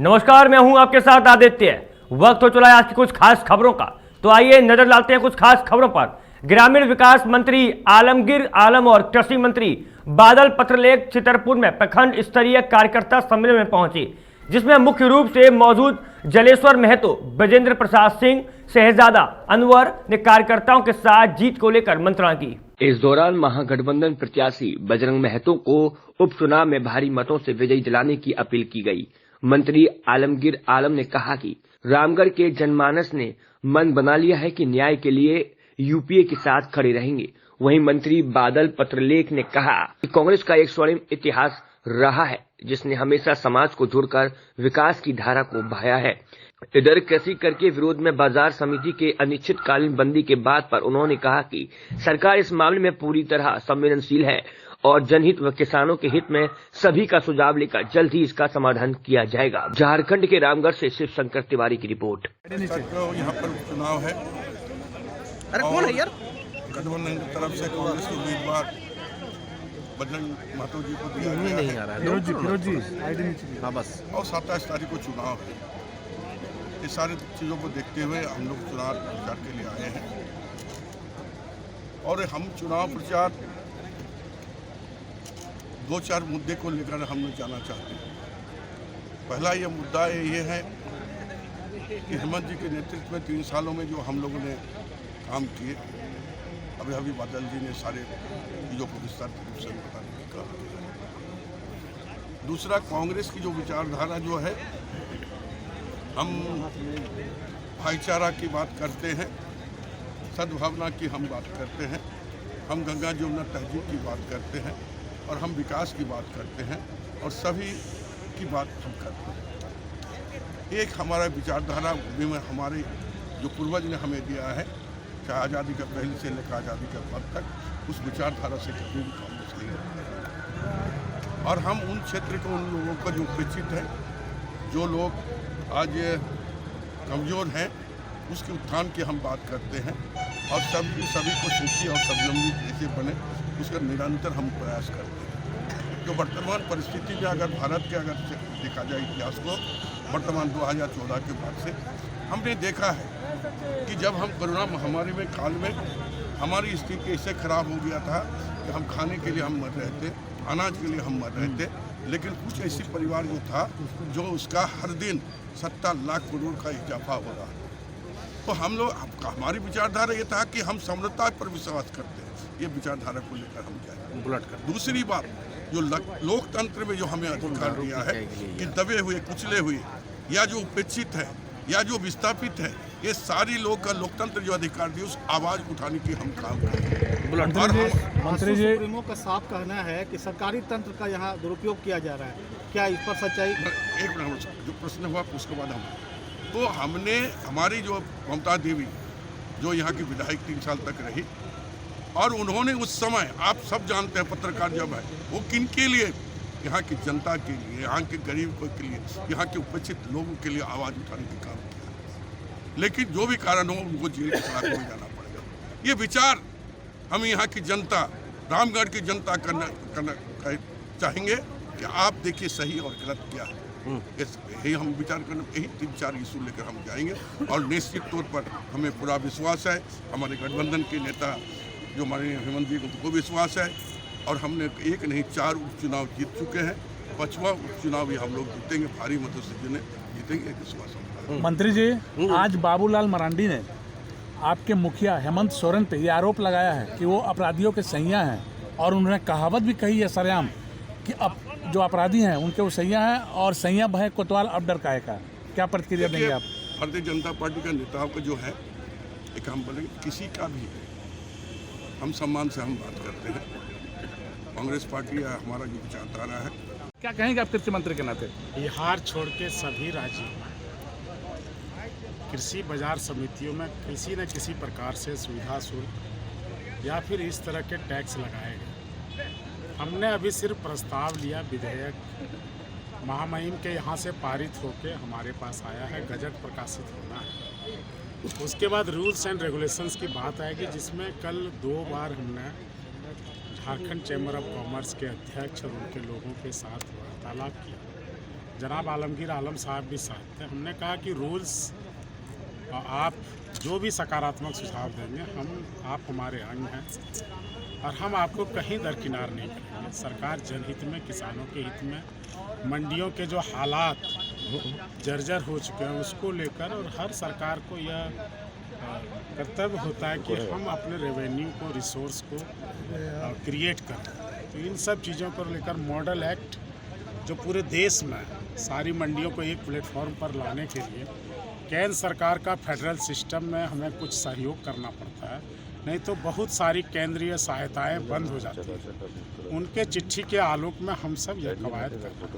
नमस्कार, मैं हूं आपके साथ आदित्य। वक्त हो चला है आज की कुछ खास खबरों का, तो आइए नजर डालते हैं कुछ खास खबरों पर। ग्रामीण विकास मंत्री आलमगीर आलम और कृषि मंत्री बादल पत्रलेख छतरपुर में प्रखंड स्तरीय कार्यकर्ता सम्मेलन में पहुंचे, जिसमें मुख्य रूप से मौजूद जलेश्वर महतो, ब्रजेंद्र प्रसाद सिंह, शहजादा अनवर ने कार्यकर्ताओं के साथ जीत को लेकर मंत्रणा की। इस दौरान महागठबंधन प्रत्याशी बजरंग महतो को उपचुनाव में भारी मतों से विजयी दिलाने की अपील की गई। मंत्री आलमगीर आलम ने कहा कि रामगढ़ के जनमानस ने मन बना लिया है कि न्याय के लिए यूपीए के साथ खड़े रहेंगे। वहीं मंत्री बादल पत्रलेख ने कहा कि कांग्रेस का एक स्वर्णिम इतिहास रहा है, जिसने हमेशा समाज को जोड़कर विकास की धारा को बहाया है। इधर कृषि कर के विरोध में बाजार समिति के अनिश्चितकालीन बंदी के बाद पर उन्होंने कहा कि सरकार इस मामले में पूरी तरह संवेदनशील है और जनहित व किसानों के हित में सभी का सुझाव लेकर जल्द ही इसका समाधान किया जाएगा। झारखंड के रामगढ़ से शिव शंकर तिवारी की रिपोर्ट। यहाँ पर चुनाव है। अरे कौन है यार? गठबंधन की तरफ से कांग्रेस के उम्मीदवार बजरंग महतो जी को दिया गया नहीं आ रहा है। फिरोज जी हाँ बस। और 27 तारीख को चुनाव है। ये सारी चीज़ों को देखते हुए हम लोग चुनाव प्रचार के लिए आए हैं और हम चुनाव प्रचार 2-4 मुद्दे को लेकर हम लोग जाना चाहते हैं। पहला ये मुद्दा ये है कि हेमंत जी के नेतृत्व में 3 सालों में जो हम लोगों ने काम किए, अभी बादल जी ने सारे चीज़ों को विस्तार रूप से बताने की काम किया। दूसरा, कांग्रेस की जो विचारधारा जो है, हम भाईचारा की बात करते हैं, सद्भावना की हम बात करते हैं, हम गंगा जमुना तहजीब की बात करते हैं और हम विकास की बात करते हैं और सभी की बात हम करते हैं। एक हमारा विचारधारा में हमारे जो पूर्वज ने हमें दिया है, चाहे आज़ादी का पहले से लेकर आज़ादी का बाद तक, उस विचारधारा से कभी भी कांग्रेस नहीं है। और हम उन क्षेत्र के उन लोगों का जो उपेक्षित है, जो लोग आज कमज़ोर हैं, उसके उत्थान की हम बात करते हैं और सभी को सुखी और स्वावलंबी कैसे बने, उसका निरंतर हम प्रयास करते हैं। जो वर्तमान परिस्थिति में अगर भारत के अगर देखा जाए इतिहास को, वर्तमान 2014 के बाद से हमने देखा है कि जब हम कोरोना महामारी में काल में हमारी स्थिति ऐसे खराब हो गया था कि हम खाने के लिए हम मर रहे थे, अनाज के लिए हम मर रहे थे, लेकिन कुछ ऐसी परिवार जो था जो उसका हर दिन 70 लाख करोड़ का इजाफा हो रहा है। तो हम लोग, हमारी विचारधारा ये था कि हम समृद्धता पर विश्वास करते हैं। ये विचारधारा को लेकर हम जाए। दूसरी बात, जो लोकतंत्र में जो हमें अधिकार दिया है कि दबे हुए, कुचले हुए या जो उपेक्षित है या जो विस्थापित है, ये सारी लोग का लोकतंत्र जो अधिकार दिया, उस आवाज़ उठाने की हम काम करें। मंत्री जी का साफ कहना है कि सरकारी तंत्र का यहाँ दुरुपयोग किया जा रहा है, क्या इस पर सच्चाई? एक मिनट, जो प्रश्न हुआ उसके बाद हमने हमारी जो ममता देवी जो यहाँ की विधायक 3 साल तक रही, और उन्होंने उस समय, आप सब जानते हैं पत्रकार जब है, वो किन के लिए, यहाँ की जनता के लिए, यहाँ के गरीब के लिए, यहाँ के उपेक्षित लोगों के लिए आवाज़ उठाने का काम किया। लेकिन जो भी कारण हो, उनको जेल के सलाखों में जाना पड़ेगा। ये विचार हम यहाँ की जनता, रामगढ़ की जनता करना चाहेंगे कि आप देखिए सही और गलत क्या है। यही हम विचार करने, यही 3-4 इशू लेकर हम जाएंगे और निश्चित तौर पर हमें पूरा विश्वास है, हमारे गठबंधन के नेता जो हमारे हेमंत जी को विश्वास है, और हमने 1 नहीं 4 उपचुनाव जीत चुके हैं। 5वां उपचुनाव भी हम लोग जीतेंगे, भारी मतों से जीतेंगे, एक विश्वास है। मंत्री जी, आज बाबूलाल मरांडी ने आपके मुखिया हेमंत सोरेन पे ये आरोप लगाया है कि वो अपराधियों के सैया हैं, और उन्होंने कहावत भी कही है सरेआम कि अब जो अपराधी हैं उनके वो सैया हैं और सैया भय कोतवाल अब डर काहे का। क्या प्रतिक्रिया देंगे आप? भारतीय जनता पार्टी का नेताओं का जो है, एक हम बोलेंगे किसी का भी हम सम्मान से हम बात करते हैं। कांग्रेस पार्टी या हमारा जो विचारधारा है। क्या कहेंगे आप कृषि मंत्री के नाते? बिहार छोड़ के सभी राज्यों में कृषि बाजार समितियों में किसी न किसी प्रकार से सुविधा शुल्क या फिर इस तरह के टैक्स लगाए गए। हमने अभी सिर्फ प्रस्ताव लिया, विधेयक महामहिम के यहाँ से पारित होकर हमारे पास आया है, गजट प्रकाशित होना है। उसके बाद रूल्स एंड रेगुलेशंस की बात आएगी, जिसमें कल 2 बार हमने झारखंड चैम्बर ऑफ कॉमर्स के अध्यक्ष और उनके लोगों के साथ वार्तालाप किया, जनाब आलमगीर आलम साहब भी साथ थे। हमने कहा कि रूल्स आप जो भी सकारात्मक सुझाव देंगे आप हमारे अंग हैं और हम आपको कहीं दरकिनार नहीं करेंगे। सरकार जनहित में, किसानों के हित में, मंडियों के जो हालात जर्जर हो चुके हैं उसको लेकर, और हर सरकार को यह कर्तव्य होता है कि हम अपने रेवेन्यू को, रिसोर्स को क्रिएट करें। तो इन सब चीज़ों को लेकर मॉडल एक्ट जो पूरे देश में सारी मंडियों को एक प्लेटफॉर्म पर लाने के लिए केंद्र सरकार का फेडरल सिस्टम में हमें कुछ सहयोग करना पड़ता है, नहीं तो बहुत सारी केंद्रीय सहायताएं बंद हो जाती हैं। उनके चिट्ठी के आलोक में हम सब यह कवायद कर रहे हैं।